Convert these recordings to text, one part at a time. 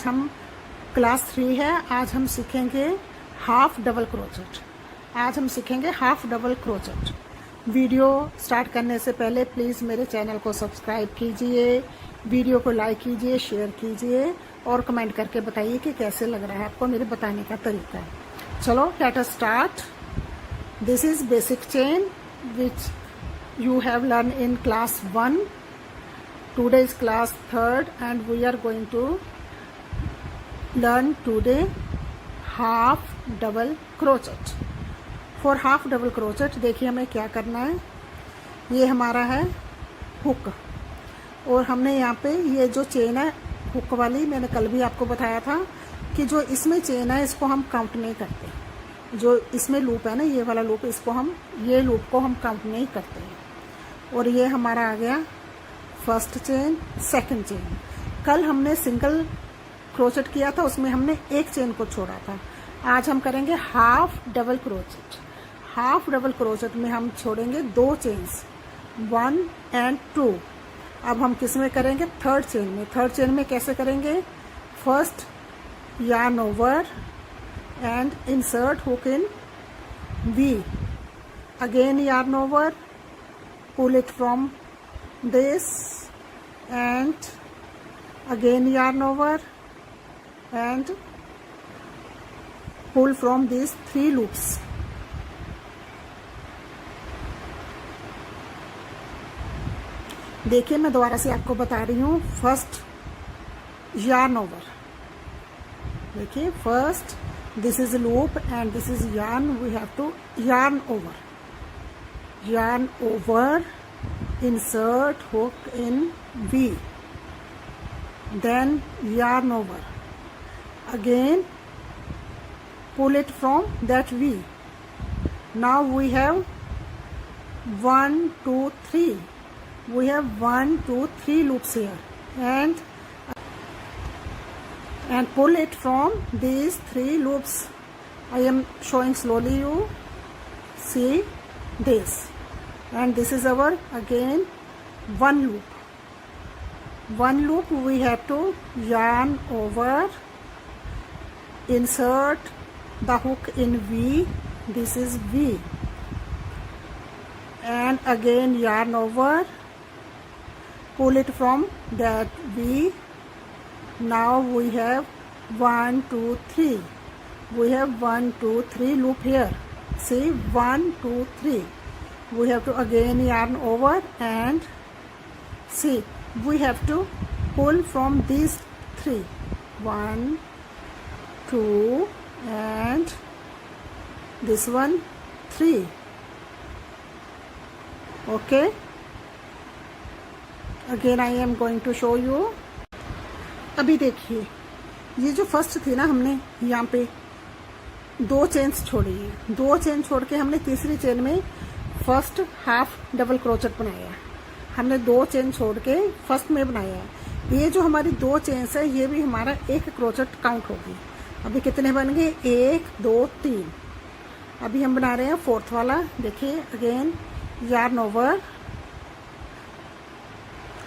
आज हम क्लास 3 है। आज हम सीखेंगे हाफ डबल क्रोचेट। आज हम सीखेंगे half double crochet. Video start करने से पहले प्लीज़ मेरे चैनल को सब्सक्राइब कीजिए, वीडियो को लाइक कीजिए, शेयर कीजिए और कमेंट करके बताइए कि कैसे लग रहा है आपको मेरे बताने का तरीका। चलो let us start. This is basic chain which you have learned in class 1. Today is class 3rd and we are going to learn today half double crochet. For half double crochet देखिए हमें क्या करना है। ये हमारा है hook और हमने यहाँ पे ये जो चेन है हुक वाली, मैंने कल भी आपको बताया था कि जो इसमें चेन है इसको हम काउंट नहीं करते। जो इसमें लूप है ना, ये वाला लूप, इसको हम, ये लूप को हम काउंट नहीं करते हैं। और ये हमारा आ गया फर्स्ट चेन, सेकंड चेन। कल हमने सिंगल क्रोचेट किया था, उसमें हमने एक चेन को छोड़ा था। आज हम करेंगे half double crochet. Half double crochet में हम छोड़ेंगे 2 चेन्स, 1 and 2। अब हम किस में करेंगे? थर्ड चेन में। थर्ड चेन में कैसे करेंगे? First yarn over and insert hook in V, again yarn over, pull it from this and again yarn over and pull from these 3 loops. देखिए मैं दोबारा से आपको बता रही हूँ। फर्स्ट yarn over, देखिए first this is a loop and this is yarn. We have to yarn over, insert hook in V, then yarn over, again pull it from that V. Now we have 1 2 3, we have 1 2 3 loops here and pull it from these 3 loops. I am showing slowly, you see this, and this is our again one loop. We have to yarn over, insert the hook in V, this is V, and again yarn over, pull it from that V. Now we have 1 2 3, we have 1 2 3 loop here. See, 1 2 3, we have to again yarn over and see, we have to pull from these 3, 1 2 and this one 3. Okay, again I am going to show you. अभी देखिए ये जो first थी ना, हमने यहाँ पे 2 chains छोड़ी है। 2 चेन छोड़ के हमने तीसरी चेन में फर्स्ट हाफ डबल क्रोचेट बनाया। हमने 2 चेन छोड़ के फर्स्ट में बनाया है। ये जो हमारी 2 चेन्स है ये भी हमारा एक क्रोचेट काउंट होगी। अभी कितने बन गए? 1 2 3। अभी हम बना रहे हैं फोर्थ वाला। देखिए अगेन यार्न ओवर,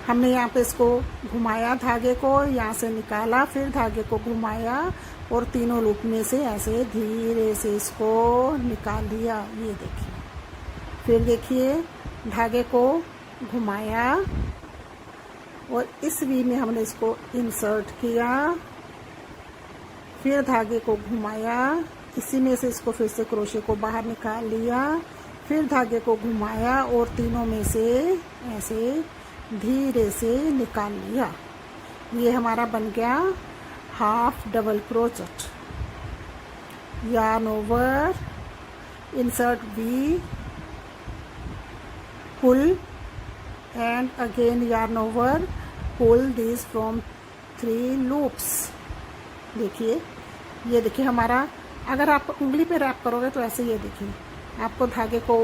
हमने यहाँ पे इसको घुमाया, धागे को यहाँ से निकाला, फिर धागे को घुमाया और तीनों लूप में से ऐसे धीरे से इसको निकाल दिया। ये देखिए, फिर देखिए धागे को घुमाया और इस वी में हमने इसको इंसर्ट किया, फिर धागे को घुमाया, इसी में से इसको फिर से क्रोशे को बाहर निकाल लिया, फिर धागे को घुमाया और तीनों में से ऐसे धीरे से निकाल लिया। ये हमारा बन गया half double crochet. yarn over, insert V, pull and again yarn over, pull these from 3 loops. देखिए ये देखिए हमारा, अगर आप उंगली पे रैप करोगे तो ऐसे, ये देखिए आपको धागे को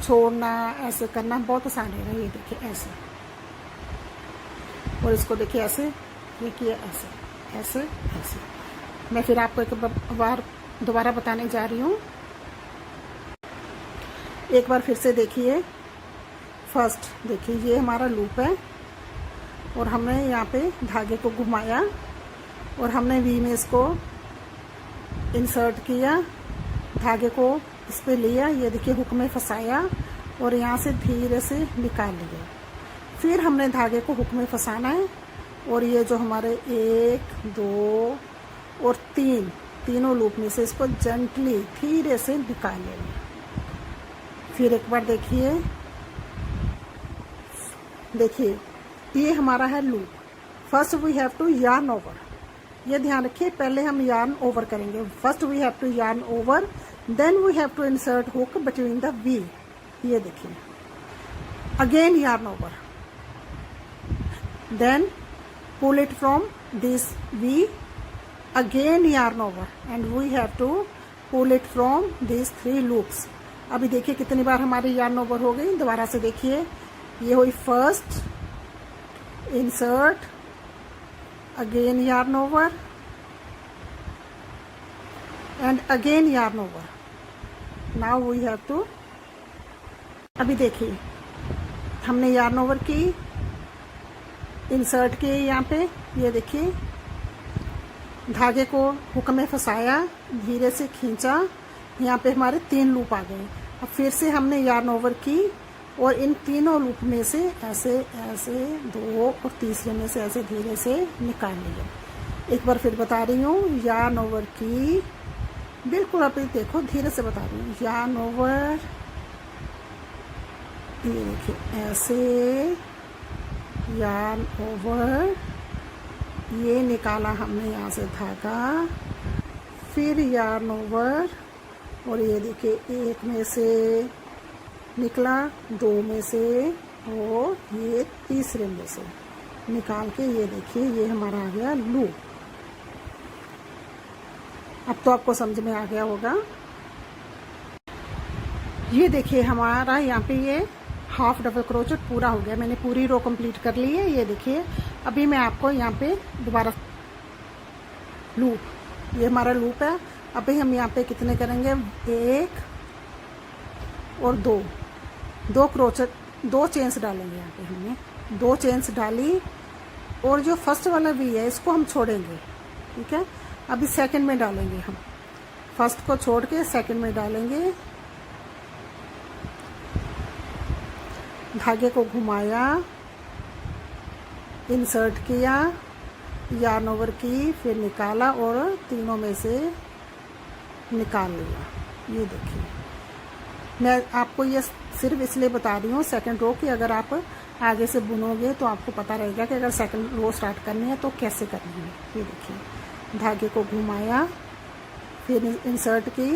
छोड़ना, ऐसे करना बहुत आसान है। ये देखिए ऐसे, और इसको देखिए ऐसे, देखिए ऐसे ऐसे ऐसे। मैं फिर आपको एक बार दोबारा बताने जा रही हूँ। एक बार फिर से देखिए। फर्स्ट देखिए ये हमारा लूप है और हमने यहाँ पे धागे को घुमाया और हमने वी में इसको इंसर्ट किया, धागे को इस पे लिया, ये देखिए हुक में फंसाया और यहाँ से धीरे से निकाल लिया। फिर हमने धागे को हुक में फंसाना है और ये जो हमारे 1 2 और 3 तीनों लूप में से इसको जेंटली धीरे से निकाल लेना। फिर एक बार देखिए ये हमारा है loop. First we have to yarn over, ये ध्यान रखिए, पहले हम यार्न ओवर करेंगे। First we have to yarn over, then we have to insert hook between the V. ये देखिए, again yarn over, then pull it from this V, again yarn over, and we have to pull it from these 3 loops। अभी देखिए कितनी बार हमारी yarn over हो गई। दोबारा से देखिए, ये हुई first, insert, again yarn over and again yarn over। now we have to, अभी देखिए हमने yarn over की, इंसर्ट किए यहाँ पे, ये देखिए धागे को हुक में फंसाया, धीरे से खींचा, यहाँ पे हमारे 3 लूप आ गए। अब फिर से हमने यार्न ओवर की और इन तीनों लूप में से ऐसे ऐसे 2 और तीसरे में से ऐसे धीरे से निकाल लिया। एक बार फिर बता रही हूँ, यार्न ओवर की, बिल्कुल आप देखो धीरे से बता रही हूँ, यार्न ओवर, ये देखिए ऐसे यार्न ओवर, ये निकाला हमने यहाँ से धागा, फिर यार्न ओवर और ये देखिए 1 में से निकला, 2 में से और ये तीसरे में से निकाल के, ये देखिए ये हमारा आ गया लूप। अब तो आपको समझ में आ गया होगा। ये देखिए हमारा यहाँ पे ये हाफ डबल क्रोचेट पूरा हो गया, मैंने पूरी रो कंप्लीट कर ली है। ये देखिए अभी मैं आपको यहाँ पे दोबारा लूप, ये हमारा लूप है। अभी हम यहाँ पे कितने करेंगे, 1 और 2 क्रोचेट, 2 चेन्स डालेंगे। यहाँ पे हमने 2 चेन्स डाली और जो फर्स्ट वाला वी है इसको हम छोड़ेंगे, ठीक है। अभी सेकंड में डालेंगे, हम फर्स्ट को छोड़ के सेकंड में डालेंगे। धागे को घुमाया, इंसर्ट किया, यार्न ओवर की, फिर निकाला और तीनों में से निकाल लिया। ये देखिए, मैं आपको ये सिर्फ इसलिए बता रही हूँ सेकंड रो की, अगर आप आगे से बुनोगे तो आपको पता रहेगा कि अगर सेकंड रो स्टार्ट करनी है तो कैसे करनी है। ये देखिए, धागे को घुमाया, फिर इंसर्ट की,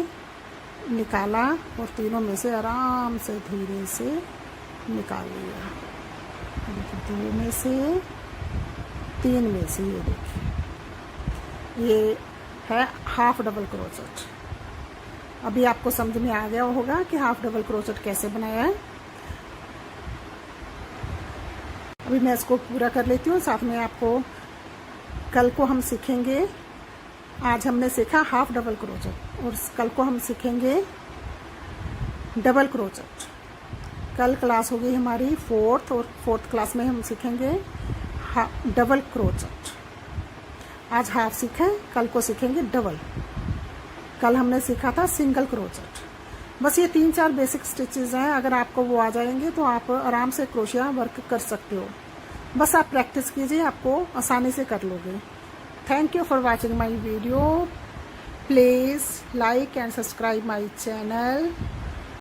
निकाला और तीनों में से आराम से धीरे से निकाल लिया। 2 में से 3 में से, ये देखिए ये है हाफ डबल क्रोचेट। अभी आपको समझ में आ गया होगा कि हाफ डबल क्रोचेट कैसे बनाया है। अभी मैं इसको पूरा कर लेती हूँ, साथ में आपको कल को हम सीखेंगे, आज हमने सीखा हाफ डबल क्रोचेट और कल को हम सीखेंगे डबल क्रोचेट। कल क्लास होगी हमारी 4th और 4th क्लास में हम सीखेंगे डबल क्रोचेट। आज हाफ सीखे, कल को सीखेंगे डबल। कल हमने सीखा था सिंगल क्रोचेट। बस ये 3-4 बेसिक स्टिचेस हैं, अगर आपको वो आ जाएंगे तो आप आराम से क्रोशिया वर्क कर सकते हो। बस आप प्रैक्टिस कीजिए, आपको आसानी से कर लोगे। Thank you for watching my video. Please like and subscribe my channel.